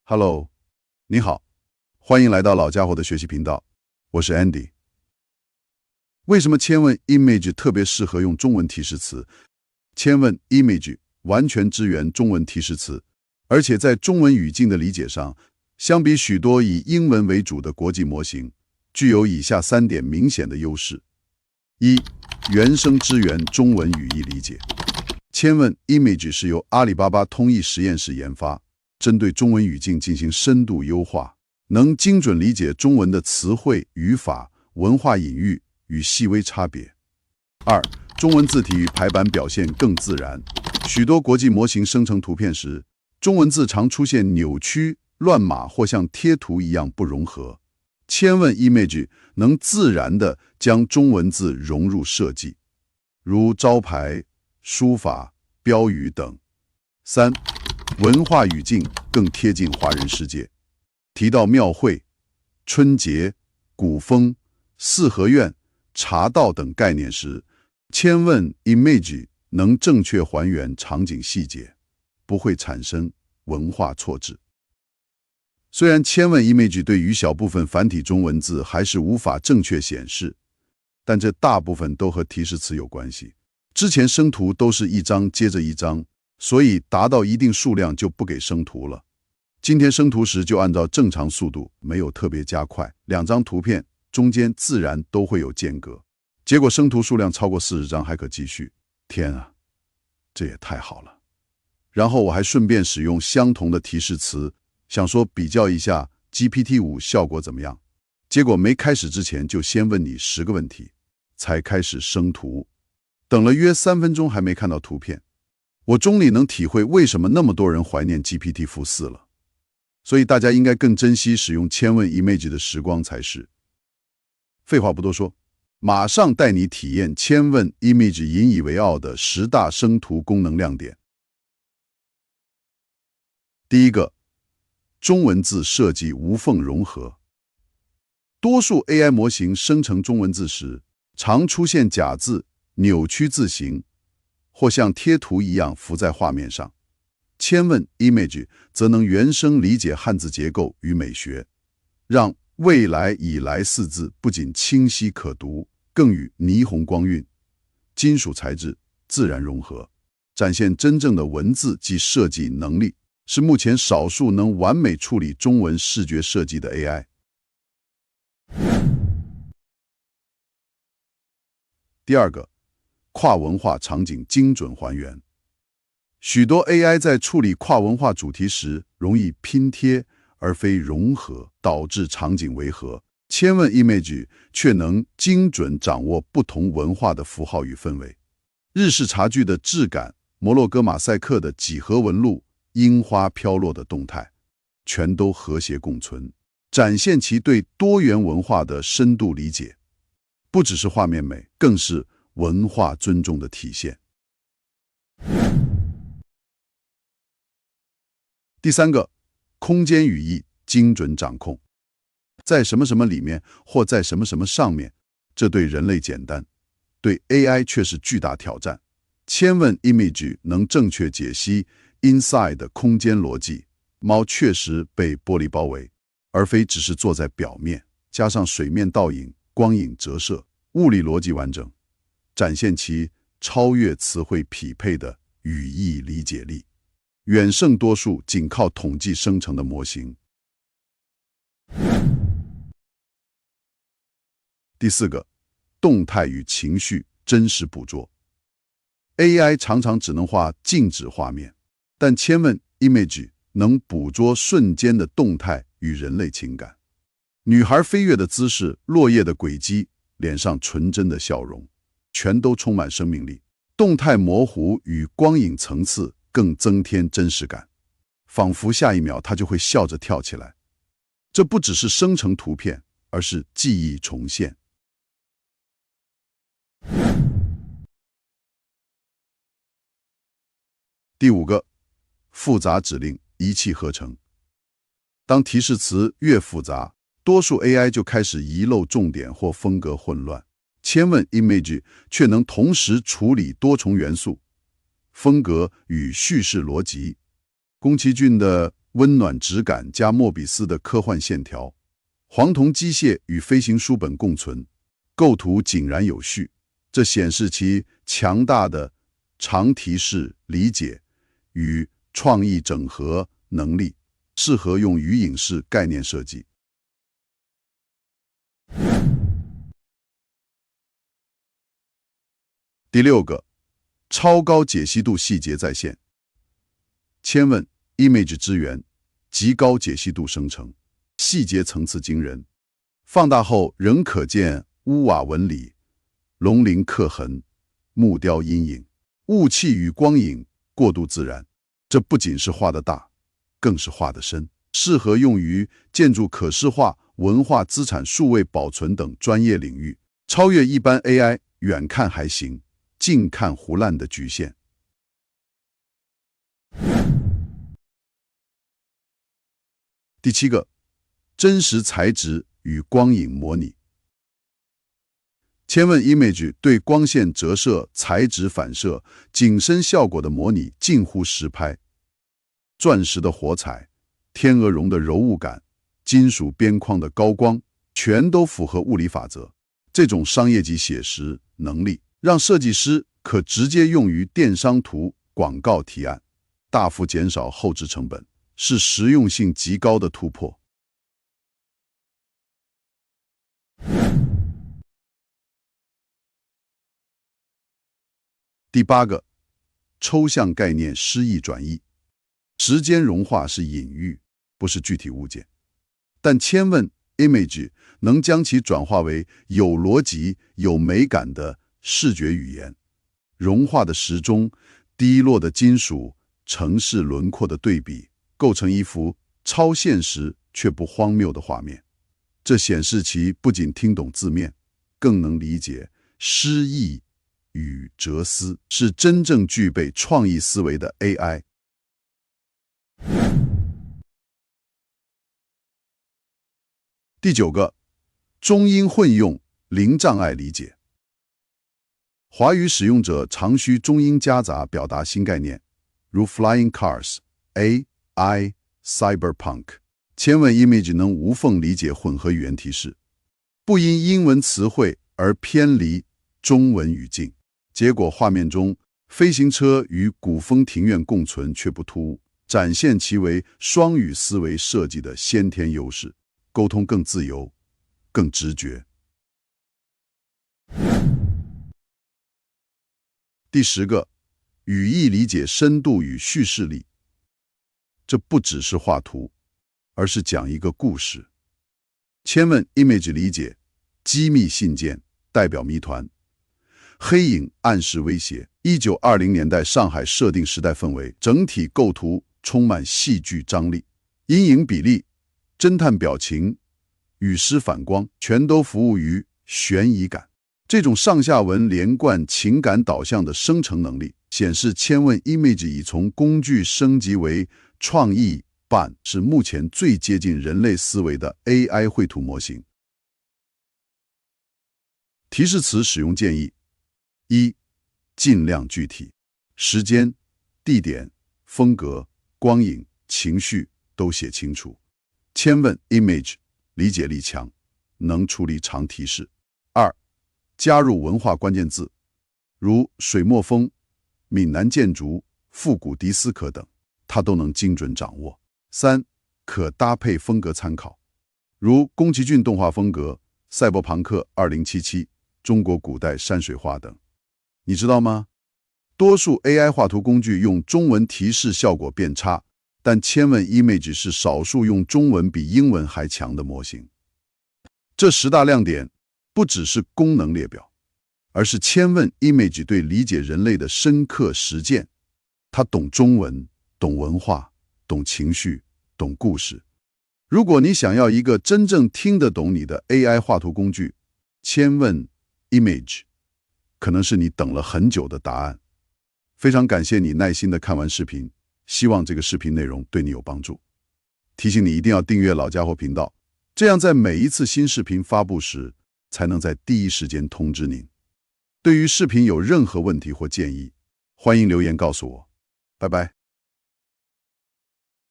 Hello，你好，欢迎来到老家伙的学习频道，我是 Andy。为什么千问 Image 特别适合用中文提示词？千问 Image 完全支援中文提示词，而且在中文语境的理解上，相比许多以英文为主的国际模型，具有以下3点明显的优势：一、原生支援中文语义理解。千问 Image 是由阿里巴巴通义实验室研发，针对中文语境进行深度优化，能精准理解中文的词汇、语法、文化隐喻与细微差别。2. 中文字体与排版表现更自然。许多国际模型生成图片时，中文字常出现扭曲、乱码或像贴图一样不融合。千问 Image 能自然地将中文字融入设计，如招牌、书法、标语等。3. 文化语境更贴近华人世界。提到庙会、春节、古风、四合院、茶道等概念时，千问 Image 能正确还原场景细节，不会产生文化错置。虽然千问 Image 对于小部分繁体中文字还是无法正确显示，但这大部分都和提示词有关系。之前生图都是一张接着一张，所以达到一定数量就不给生图了。今天生图时就按照正常速度，没有特别加快，2张图片中间自然都会有间隔。结果生图数量超过40张还可继续。天啊，这也太好了！然后我还顺便使用相同的提示词，想说比较一下 GPT-5 效果怎么样。结果没开始之前就先问你10个问题，才开始生图。等了约3分钟还没看到图片，我终于能体会为什么那么多人怀念 GPT-4 了。所以大家应该更珍惜使用千问 Image 的时光才是。废话不多说，马上带你体验千问 Image 引以为傲的10大生图功能亮点。第一个，中文字设计无缝融合。多数 AI 模型生成中文字时，常出现假字、扭曲字形，或像贴图一样浮在画面上。千问 Image 则能原生理解汉字结构与美学，让未来以来4字不仅清晰可读，更与霓虹光晕、金属材质自然融合，展现真正的文字及设计能力，是目前少数能完美处理中文视觉设计的 AI。第二个，跨文化场景精准还原。许多 AI 在处理跨文化主题时容易拼贴而非融合，导致场景违和。千问 Image 却能精准掌握不同文化的符号与氛围。日式茶具的质感，摩洛哥马赛克的几何纹路，樱花飘落的动态，全都和谐共存，展现其对多元文化的深度理解。不只是画面美，更是文化尊重的体现。第三个，空间语义精准掌控。在什么什么里面，或在什么什么上面，这对人类简单，对 AI 却是巨大挑战。千问 Image 能正确解析 inside 的空间逻辑，猫确实被玻璃包围，而非只是坐在表面，加上水面倒影、光影折射，物理逻辑完整，展现其超越词汇匹配的语义理解力，远胜多数仅靠统计生成的模型。第四个，动态与情绪真实捕捉。AI 常常只能画静止画面，但千问 Image 能捕捉瞬间的动态与人类情感。女孩飞跃的姿势、落叶的轨迹、脸上纯真的笑容，全都充满生命力。动态模糊与光影层次更增添真实感，仿佛下一秒她就会笑着跳起来。这不只是生成图片，而是记忆重现。第五个，复杂指令一气呵成。当提示词越复杂，多数 AI 就开始遗漏重点或风格混乱。千问 Image 却能同时处理多重元素、风格与叙事逻辑。宫崎骏的温暖质感加莫比斯的科幻线条，黄铜机械与飞行书本共存，构图井然有序，这显示其强大的长提示理解与创意整合能力，适合用于影视概念设计。第6个，超高解析度细节再现。千问 Image 支援，极高解析度生成，细节层次惊人，放大后仍可见屋瓦纹理、龙鳞刻痕、木雕阴影，雾气与光影过渡自然。这不仅是画得大，更是画得深，适合用于建筑可视化、文化资产数位保存等专业领域，超越一般 AI 远看还行，近看糊烂的局限。第7个，真实材质与光影模拟。千问 Image 对光线折射、材质反射、景深效果的模拟近乎实拍，钻石的火彩、天鹅绒的柔雾感、金属边框的高光，全都符合物理法则。这种商业级写实能力，让设计师可直接用于电商图、广告提案，大幅减少后置成本，是实用性极高的突破。第8个，抽象概念诗意转译。时间融化是隐喻，不是具体物件，但千问 Image 能将其转化为有逻辑、有美感的视觉语言。融化的时钟、滴落的金属、城市轮廓的对比，构成一幅超现实却不荒谬的画面。这显示其不仅听懂字面，更能理解诗意与哲思，是真正具备创意思维的 AI。第9个，中英混用，零障碍理解。华语使用者常需中英夹杂表达新概念，如 Flying Cars、AI、Cyberpunk。千问 Image 能无缝理解混合语言提示，不因英文词汇而偏离中文语境。结果画面中，飞行车与古风庭院共存却不突兀，展现其为双语思维设计的先天优势，沟通更自由、更直觉。第10个，语义理解深度与叙事力。这不只是画图，而是讲一个故事。千问 Image 理解，机密信件代表谜团，黑影暗示威胁。1920年代上海设定时代氛围，整体构图充满戏剧张力，阴影比例、侦探表情、雨湿反光，全都服务于悬疑感。这种上下文连贯、情感导向的生成能力，显示千问 Image 已从工具升级为创意版，是目前最接近人类思维的 AI 绘图模型。提示词使用建议： 1. 尽量具体，时间、地点、风格、光影、情绪都写清楚。千问 Image 理解力强，能处理长提示。2. 加入文化关键字，如水墨风、闽南建筑、复古迪斯科等，它都能精准掌握。3. 可搭配风格参考，如宫崎骏动画风格、赛博朋克2077、中国古代山水画等。你知道吗？多数 AI 画图工具用中文提示效果变差，但千问 Image 是少数用中文比英文还强的模型。这10大亮点不只是功能列表，而是千问 Image 对理解人类的深刻实践。它懂中文，懂文化，懂情绪，懂故事。如果你想要一个真正听得懂你的 AI 画图工具，千问 Image 可能是你等了很久的答案。非常感谢你耐心地看完视频，希望这个视频内容对你有帮助。提醒你一定要订阅老家伙频道，这样在每一次新视频发布时，才能在第一时间通知您。对于视频有任何问题或建议，欢迎留言告诉我。拜拜。